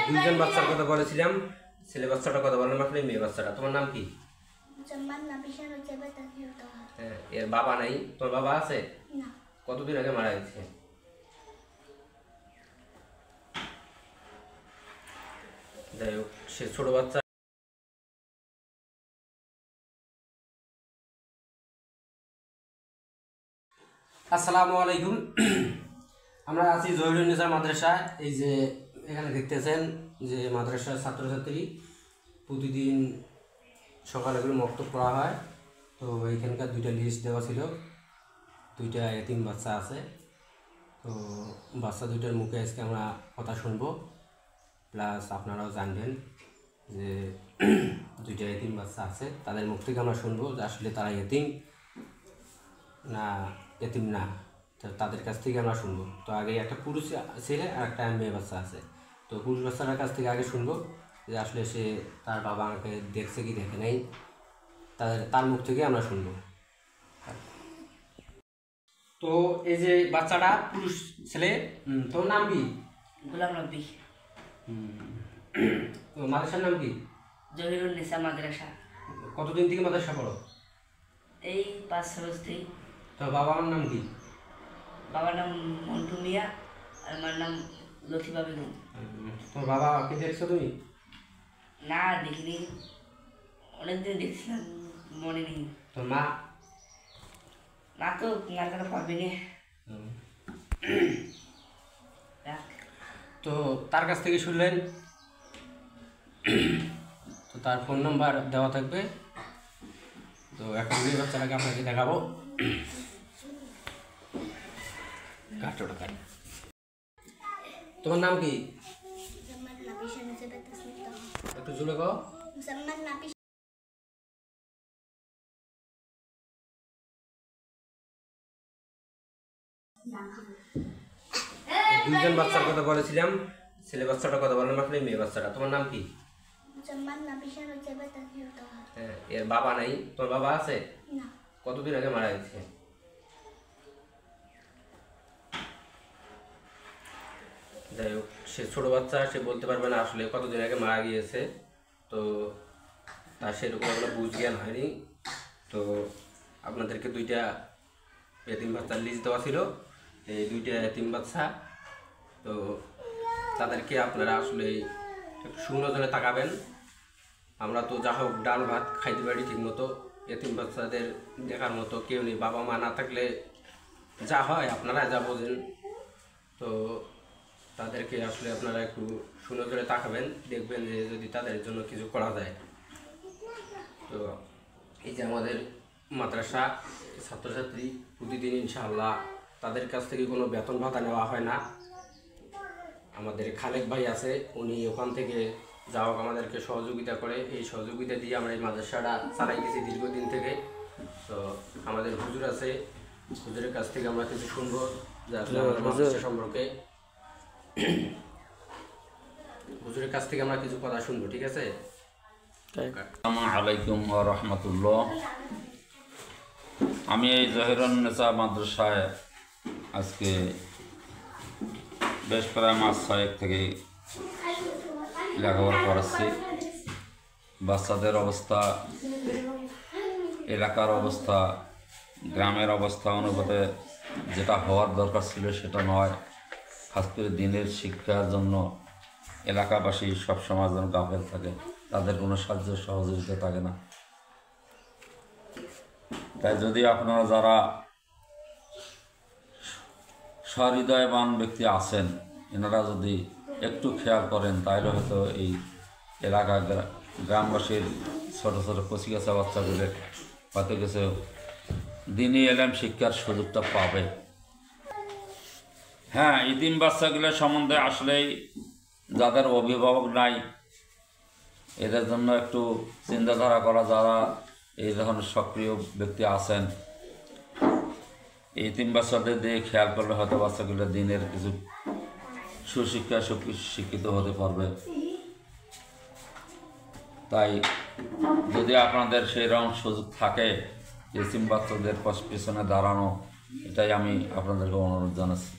দুইজন বাচ্চার কথা বলেছিলাম, ছেলে বাচ্চাটা কথা বললাম, আপনি মেয়ে বাচ্চাটা। তোমার নাম কি? হ্যাঁ, এর বাবা নাই? তোর বাবা আছে? কতদিন আগে মারা গেছে? যাই হোক, সে ছোট বাচ্চা। আসসালামু আলাইকুম। আমরা আছি জহিরুন্নেসা মাদ্রাসা। এই যে এখানে দেখতেছেন যে মাদ্রাসার ছাত্রছাত্রী প্রতিদিন সকালে করে মক্তব পড়া হয়। তো এইখানকার দুইটা লিস্ট দেওয়া ছিল, দুইটা এতিম বাচ্চা আছে। তো বাচ্চা দুইটার মুখে আজকে আমরা কথা শুনবো, প্লাস আপনারাও জানবেন যে দুইটা এতিম বাচ্চা আছে, তাদের মুখ থেকে আমরা শুনবো যে আসলে তারা এতিম না এতিম না, তো তাদের কাছ থেকে আমরা শুনবো। তো আগে একটা পুরুষ ছেলে আর একটা মেয়ে বাচ্চা আছে। তো পুরুষ বাচ্চাটার কাছ থেকে আগে শুনবো যে আসলে সে তার বাবা আমাকে দেখছে কি দেখে নেই, তার মুখ থেকে আমরা শুনবো। তো এই যে বাচ্চাটা পুরুষ ছেলে, তোর নাম কি? গোলাম রব্বি। তো মাদ্রাসার নাম কি? জহিরুন্নেসা মাদ্রাসা। কতদিন থেকে মাদ্রাসা পড়ো? এই 5 বছর থেকে। তো বাবার নাম কি? বাবার নাম মন্টু মিয়া আর আমার নাম লতিফা বেগম। তোর বাবা কি দেখছো তুমি? না, দেখিনি, অনেকদিন দেখছিলাম, মনে নেই। তোর মা? না, তো মার কথা পারবে না। তো তার কাছ থেকে শুনলেন, তো তার ফোন নাম্বার দেওয়া থাকবে। তো এখন মেয়ে বাচ্চাটাকে আপনাকে দেখাবো। তোমার নাম কি? একটু জুড়ে কও। দুইজন বাচ্চার কথা বলেছিলাম, ছেলে বাচ্চাটা কথা বললাম, আপনি মেয়ে বাচ্চাটা। তোমার নাম কি? হ্যাঁ, এর বাবা নাই? তোর বাবা আছে? কতদিন আগে মারা গেছে? যাই হোক, সে ছোট বাচ্চা, সে বলতে পারবে না আসলে কতদিন আগে মারা গিয়েছে। তো তার সেরকম আমরা বুঝ জ্ঞান হয়নি। তো আপনাদেরকে দুইটা এতিম বাচ্চার লিস্ট দেওয়া ছিল, এই দুইটা এতিম বাচ্চা। তো তাদেরকে আপনারা আসলে একটু সুনজরে তাকাবেন। আমরা তো যা হোক ডাল ভাত খাইতে পারি ঠিক মতো, এতিম বাচ্চাদের দেখার মতো কেউ নেই। বাবা মা না থাকলে যা হয় আপনারা যা বোঝেন। তো তাদেরকে আসলে আপনারা একটু সুনজরে তাকাবেন, দেখবেন যে যদি তাদের জন্য কিছু করা যায়। তো এই যে আমাদের মাদ্রাসা ছাত্রছাত্রী প্রতিদিন ইনশাআল্লাহ তাদের কাছ থেকে কোনো বেতন ভাতা নেওয়া হয় না। আমাদের খালেক ভাই আছে, উনি ওখান থেকে যা হোক আমাদেরকে সহযোগিতা করে। এই সহযোগিতা দিয়ে আমরা এই মাদ্রাসাটা চালাইতেছি দীর্ঘদিন থেকে। তো আমাদের হুজুর আছে, হুজুরের কাছ থেকে আমরা কিছু শুনবো যে আসলে আমাদের মাদ্রাসা সম্পর্কে। হুজুরের কাছ থেকে আমরা কিছু কথা শুনবো, ঠিক আছে? আসসালামু আলাইকুম ওয়া রাহমাতুল্লাহ। আমি এই জহিরুন্নেসা মাদ্রাসায় আজকে বেশ প্রায় মাস 6 থেকে লেখাপড়া করাচ্ছি। বাচ্চাদের অবস্থা, এলাকার অবস্থা, গ্রামের অবস্থা অনুপাতে যেটা হওয়ার দরকার ছিল সেটা নয়। খাস করে দিনের শিক্ষার জন্য এলাকাবাসী সবসময় যেন গাফেল থাকে, তাদের কোনো সাহায্য সহযোগিতা থাকে না। তাই যদি আপনারা যারা সহৃদয়বান ব্যক্তি আছেন, এনারা যদি একটু খেয়াল করেন তাহলে হয়তো এই এলাকা গ্রামবাসীর ছোটো ছোটো কচিকাচা বাচ্চাগুলো হয়তো কিছু দিনই এলেম শিক্ষার সুযোগটা পাবে। হ্যাঁ, ইতিম বাচ্চাগুলোর সম্বন্ধে আসলেই যাদের অভিভাবক নাই এদের জন্য একটু চিন্তাধারা করা, যারা এই ধরনের সক্রিয় ব্যক্তি আছেন, এই ইতিম বাচ্চাদের দিয়ে খেয়াল করলে হয়তো বাচ্চাগুলো দিনের কিছু সুশিক্ষা শিক্ষিত হতে পারবে। তাই যদি আপনাদের সেই রকম সুযোগ থাকে ইতিম বাচ্চাদের পিছনে দাঁড়ানো, এটাই আমি আপনাদেরকে অনুরোধ জানাচ্ছি।